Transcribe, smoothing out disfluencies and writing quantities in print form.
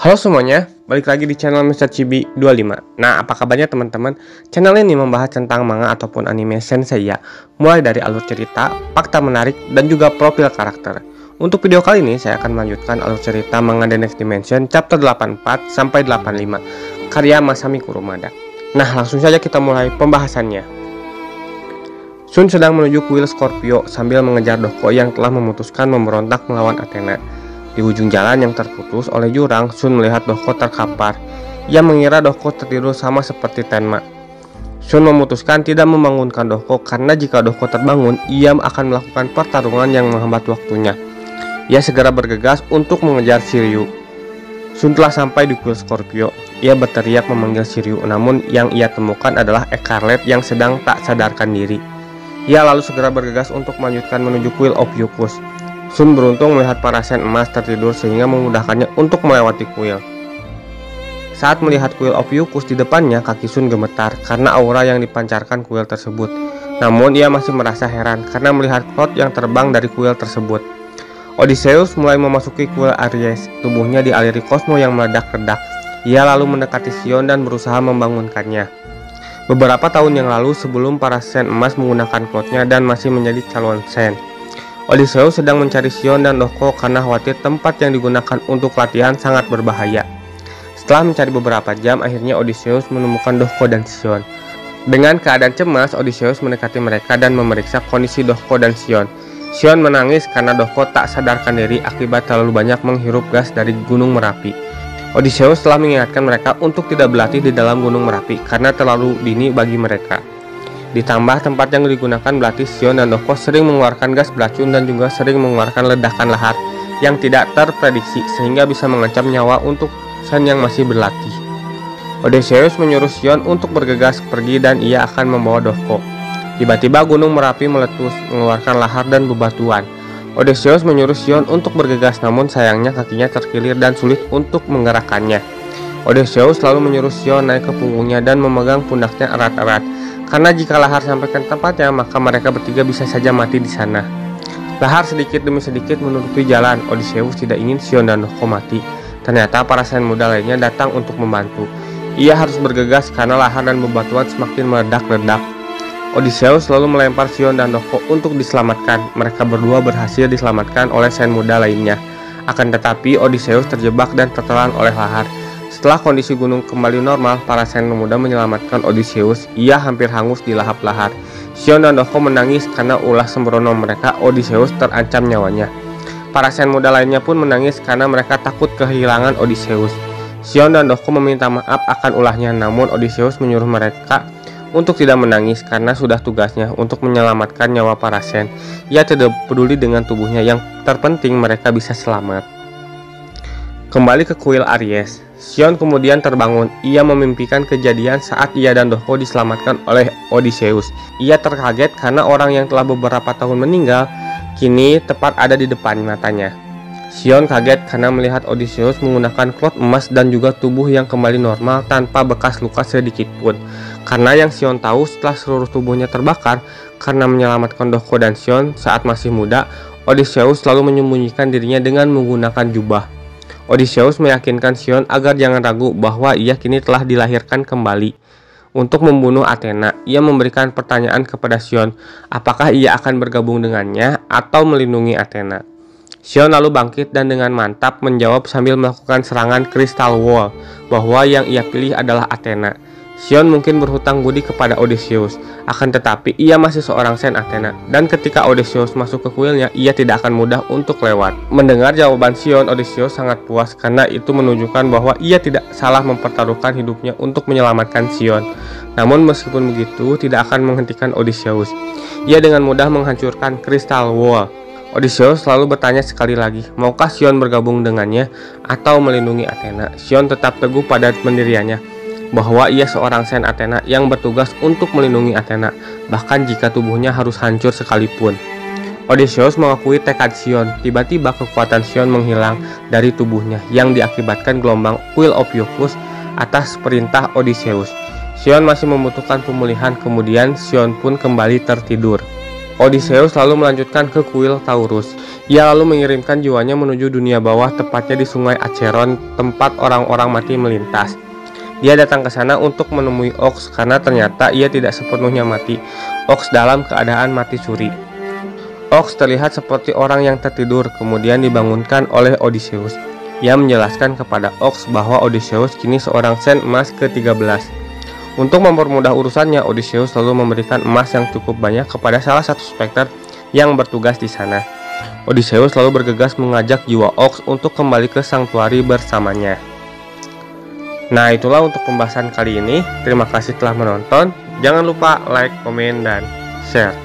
Halo semuanya, balik lagi di channel Mr. Chibi 25. Nah, apa kabarnya teman-teman? Channel ini membahas tentang manga ataupun anime sensei ya, mulai dari alur cerita, fakta menarik, dan juga profil karakter. Untuk video kali ini, saya akan melanjutkan alur cerita manga The Next Dimension chapter 84 sampai 85, karya Masami Kurumada. Nah, langsung saja kita mulai pembahasannya. Shun sedang menuju kuil Scorpio sambil mengejar Doko yang telah memutuskan memberontak melawan Athena. Di ujung jalan yang terputus oleh jurang, Shun melihat Doko terkapar. Ia mengira Doko tertidur sama seperti Tenma. Shun memutuskan tidak membangunkan Doko karena jika Doko terbangun, ia akan melakukan pertarungan yang menghambat waktunya. Ia segera bergegas untuk mengejar Shiryu. Shun telah sampai di kuil Scorpio. Ia berteriak memanggil Shiryu, namun yang ia temukan adalah Scarlet yang sedang tak sadarkan diri. Ia lalu segera bergegas untuk melanjutkan menuju kuil Ophiuchus. Shun beruntung melihat para sen emas tertidur sehingga memudahkannya untuk melewati kuil. Saat melihat kuil Ophiuchus di depannya, kaki Shun gemetar karena aura yang dipancarkan kuil tersebut. Namun ia masih merasa heran karena melihat cloud yang terbang dari kuil tersebut. Odysseus mulai memasuki kuil Aries, tubuhnya dialiri kosmo yang meledak-ledak. Ia lalu mendekati Sion dan berusaha membangunkannya. Beberapa tahun yang lalu sebelum para sen emas menggunakan cloudnya dan masih menjadi calon sen, Odysseus sedang mencari Sion dan Doko karena khawatir tempat yang digunakan untuk latihan sangat berbahaya. Setelah mencari beberapa jam, akhirnya Odysseus menemukan Doko dan Sion. Dengan keadaan cemas, Odysseus mendekati mereka dan memeriksa kondisi Doko dan Sion. Sion menangis karena Doko tak sadarkan diri akibat terlalu banyak menghirup gas dari Gunung Merapi. Odysseus telah mengingatkan mereka untuk tidak berlatih di dalam Gunung Merapi karena terlalu dini bagi mereka. Ditambah tempat yang digunakan berlatih, Sion dan Doko sering mengeluarkan gas beracun dan juga sering mengeluarkan ledakan lahar yang tidak terprediksi sehingga bisa mengancam nyawa untuk sen yang masih berlatih. Odysseus menyuruh Sion untuk bergegas pergi dan ia akan membawa Doko. Tiba-tiba Gunung Merapi meletus, mengeluarkan lahar dan bebatuan. Odysseus menyuruh Sion untuk bergegas, namun sayangnya kakinya terkilir dan sulit untuk menggerakkannya. Odysseus lalu menyuruh Sion naik ke punggungnya dan memegang pundaknya erat-erat. Karena jika lahar sampai ke tempatnya, maka mereka bertiga bisa saja mati di sana. Lahar sedikit demi sedikit menutupi jalan. Odysseus tidak ingin Sion dan Doko mati. Ternyata para sen muda lainnya datang untuk membantu. Ia harus bergegas karena lahar dan bebatuan semakin meledak-ledak. Odysseus lalu melempar Sion dan Doko untuk diselamatkan. Mereka berdua berhasil diselamatkan oleh sen muda lainnya. Akan tetapi Odysseus terjebak dan tertelan oleh lahar. Setelah kondisi gunung kembali normal, para sen muda menyelamatkan Odysseus. Ia hampir hangus di lahap lahar. Sion dan Doko menangis karena ulah sembrono mereka. Odysseus terancam nyawanya. Para sen muda lainnya pun menangis karena mereka takut kehilangan Odysseus. Sion dan Doko meminta maaf akan ulahnya, namun Odysseus menyuruh mereka untuk tidak menangis karena sudah tugasnya untuk menyelamatkan nyawa para sen. Ia tidak peduli dengan tubuhnya, yang terpenting mereka bisa selamat. Kembali ke kuil Aries, Sion kemudian terbangun. Ia memimpikan kejadian saat ia dan Doko diselamatkan oleh Odysseus. Ia terkaget karena orang yang telah beberapa tahun meninggal kini tepat ada di depan matanya. Sion kaget karena melihat Odysseus menggunakan cloud emas dan juga tubuh yang kembali normal tanpa bekas luka sedikit pun. Karena yang Sion tahu, setelah seluruh tubuhnya terbakar karena menyelamatkan Doko dan Sion saat masih muda, Odysseus selalu menyembunyikan dirinya dengan menggunakan jubah. Odysseus meyakinkan Sion agar jangan ragu bahwa ia kini telah dilahirkan kembali untuk membunuh Athena. Ia memberikan pertanyaan kepada Sion, apakah ia akan bergabung dengannya atau melindungi Athena. Sion lalu bangkit dan dengan mantap menjawab sambil melakukan serangan Crystal Wall bahwa yang ia pilih adalah Athena. Sion mungkin berhutang budi kepada Odysseus, akan tetapi ia masih seorang sen Athena, dan ketika Odysseus masuk ke kuilnya, ia tidak akan mudah untuk lewat. Mendengar jawaban Sion, Odysseus sangat puas karena itu menunjukkan bahwa ia tidak salah mempertaruhkan hidupnya untuk menyelamatkan Sion. Namun meskipun begitu, tidak akan menghentikan Odysseus. Ia dengan mudah menghancurkan Crystal Wall. Odysseus selalu bertanya sekali lagi, maukah Sion bergabung dengannya atau melindungi Athena? Sion tetap teguh pada pendiriannya bahwa ia seorang sen Athena yang bertugas untuk melindungi Athena, bahkan jika tubuhnya harus hancur sekalipun. Odysseus mengakui tekad Sion. Tiba-tiba kekuatan Sion menghilang dari tubuhnya yang diakibatkan gelombang kuil Ophiuchus atas perintah Odysseus. Sion masih membutuhkan pemulihan, kemudian Sion pun kembali tertidur. Odysseus lalu melanjutkan ke kuil Taurus. Ia lalu mengirimkan jiwanya menuju dunia bawah, tepatnya di sungai Acheron, tempat orang-orang mati melintas. Dia datang ke sana untuk menemui Ox karena ternyata ia tidak sepenuhnya mati. Ox dalam keadaan mati suri. Ox terlihat seperti orang yang tertidur, kemudian dibangunkan oleh Odysseus. Ia menjelaskan kepada Ox bahwa Odysseus kini seorang sen emas ke-13. Untuk mempermudah urusannya, Odysseus lalu memberikan emas yang cukup banyak kepada salah satu spekter yang bertugas di sana. Odysseus lalu bergegas mengajak jiwa Ox untuk kembali ke sanktuari bersamanya. Nah, itulah untuk pembahasan kali ini. Terima kasih telah menonton. Jangan lupa like, komen, dan share.